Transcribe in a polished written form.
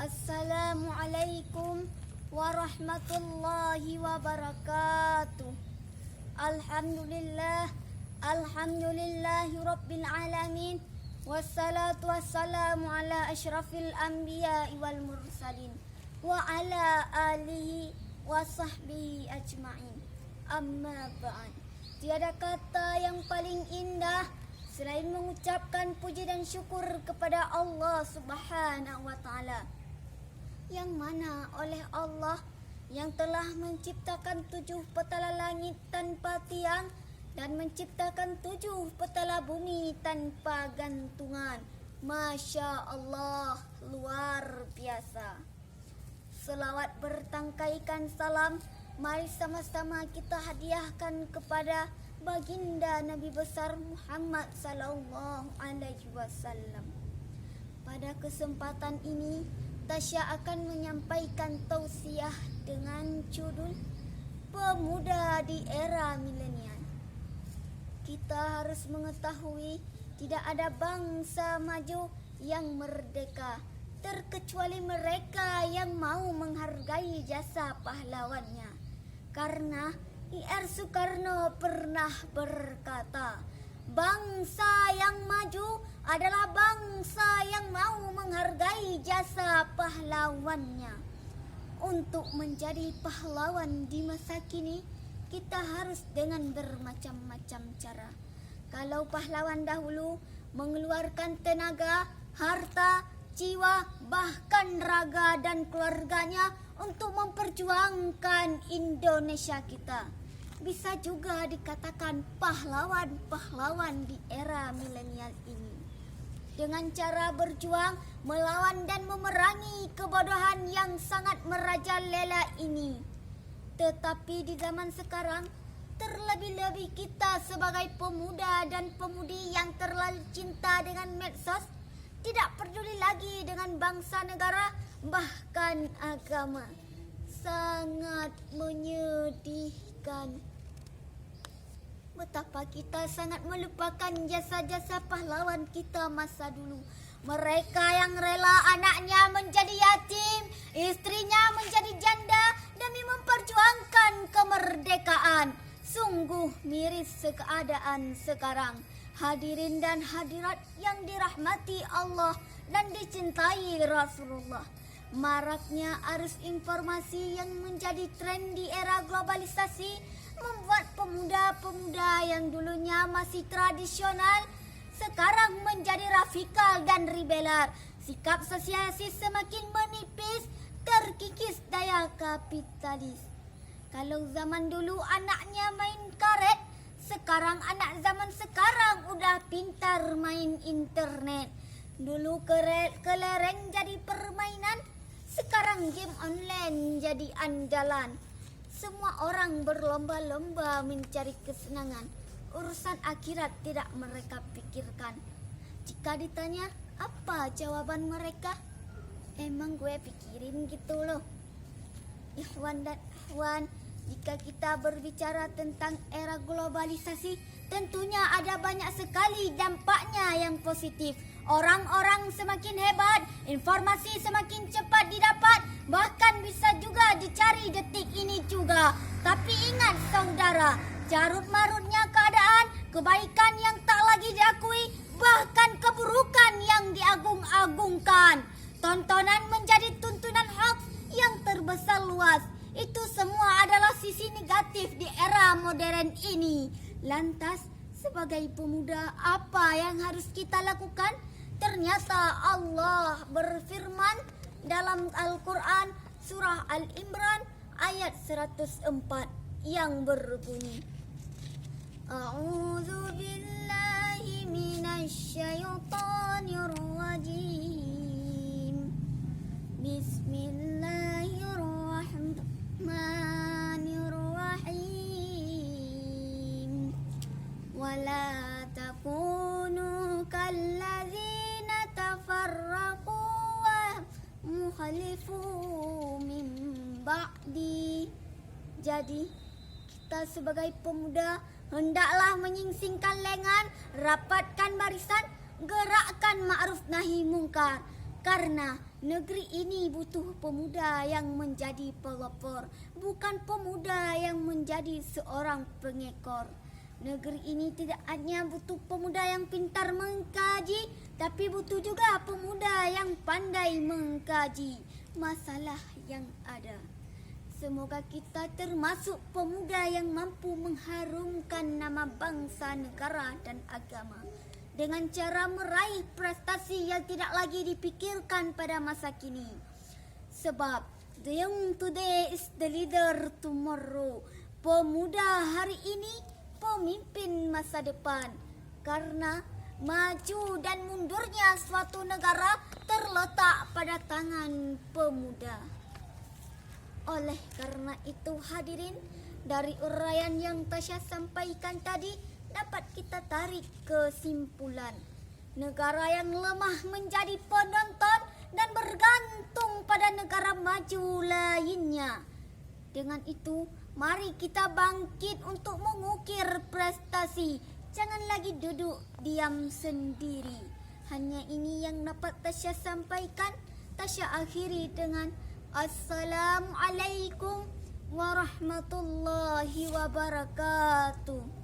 Assalamualaikum warahmatullahi wabarakatuh. Alhamdulillahi rabbil alamin. Wassalatu wassalamu ala asyrafil anbiya'i wal mursalin wa ala alihi wa sahbihi ajma'in. Amma ba'd. Tiada kata yang paling indah selain mengucapkan puji dan syukur kepada Allah Subhanahu wa taala, yang mana oleh Allah yang telah menciptakan 7 petala langit tanpa tiang dan menciptakan 7 petala bumi tanpa gantungan. Masya Allah, luar biasa. Selawat bertangkaikan salam, mari sama-sama kita hadiahkan kepada baginda Nabi besar Muhammad sallallahu alaihi wasallam. Pada kesempatan ini, Tasya akan menyampaikan tausiah dengan judul Pemuda di Era Milenial. Kita harus mengetahui tidak ada bangsa maju yang merdeka terkecuali mereka yang mau menghargai jasa pahlawannya. Karena I.R. Soekarno pernah berkata, bangsa yang maju adalah bangsa yang mau menghargai jasa pahlawannya. Untuk menjadi pahlawan di masa kini, kita harus dengan bermacam-macam cara. Kalau pahlawan dahulu mengeluarkan tenaga, harta, jiwa, bahkan raga dan keluarganya untuk memperjuangkan Indonesia kita, bisa juga dikatakan pahlawan-pahlawan di era milenial ini. Dengan cara berjuang, melawan dan memerangi kebodohan yang sangat merajalela ini. Tetapi di zaman sekarang, terlebih-lebih kita sebagai pemuda dan pemudi yang terlalu cinta dengan medsos, tidak peduli lagi dengan bangsa negara, bahkan agama. Sangat menyedihkan. Betapa kita sangat melupakan jasa-jasa pahlawan kita masa dulu. Mereka yang rela anaknya menjadi yatim, istrinya menjadi janda demi memperjuangkan kemerdekaan. Sungguh miris keadaan sekarang. Hadirin dan hadirat yang dirahmati Allah dan dicintai Rasulullah. Maraknya arus informasi yang menjadi tren di era globalisasi membuat pemuda-pemuda yang dulunya masih tradisional sekarang menjadi radikal dan ribelar. Sikap sosialisasi semakin menipis, terkikis daya kapitalis. Kalau zaman dulu anaknya main karet, sekarang anak zaman sekarang udah pintar main internet. Dulu kelereng jadi permainan, sekarang game online jadi andalan. Semua orang berlomba-lomba mencari kesenangan. Urusan akhirat tidak mereka pikirkan. Jika ditanya, apa jawaban mereka? Emang gue pikirin gitu loh. Ikhwan dan akhwan, jika kita berbicara tentang era globalisasi, tentunya ada banyak sekali dampaknya yang positif. Orang-orang semakin hebat, informasi semakin cepat didapat, bahkan bisa juga dicari detik ini juga. Tapi ingat saudara, carut-marutnya keadaan, kebaikan yang tak lagi diakui, bahkan keburukan yang diagung-agungkan. Tontonan menjadi tuntunan hoax yang terbesar luas. Itu semua adalah sisi negatif di era modern ini. Lantas, sebagai pemuda, apa yang harus kita lakukan? Ternyata Allah berfirman dalam Al-Quran surah Al-Imran ayat 104 yang berbunyi, A'udzu billahi minasyaitonir rajim. Bismillahirrahmanirrahim. Wala takunu kalladzina tafarraqu wa mukhalifu min ba'di. Jadi kita sebagai pemuda hendaklah menyingsingkan lengan, rapatkan barisan, gerakkan ma'ruf nahi mungkar. Karena Negeri ini butuh pemuda yang menjadi pelopor, bukan pemuda yang menjadi seorang pengekor. Negeri ini tidak hanya butuh pemuda yang pintar mengkaji, tapi butuh juga pemuda yang pandai mengkaji masalah yang ada. Semoga kita termasuk pemuda yang mampu mengharumkan nama bangsa, negara dan agama dengan cara meraih prestasi yang tidak lagi dipikirkan pada masa kini. Sebab the young today is the leader tomorrow. Pemuda hari ini pemimpin masa depan. Karena maju dan mundurnya suatu negara terletak pada tangan pemuda. Oleh karena itu hadirin, dari uraian yang Tasya sampaikan tadi dapat kita tarik kesimpulan. Negara yang lemah menjadi penonton dan bergantung pada negara maju lainnya. Dengan itu, mari kita bangkit untuk mengukir prestasi. Jangan lagi duduk diam sendiri. Hanya ini yang dapat Tasya sampaikan. Tasya akhiri dengan Assalamualaikum warahmatullahi wabarakatuh.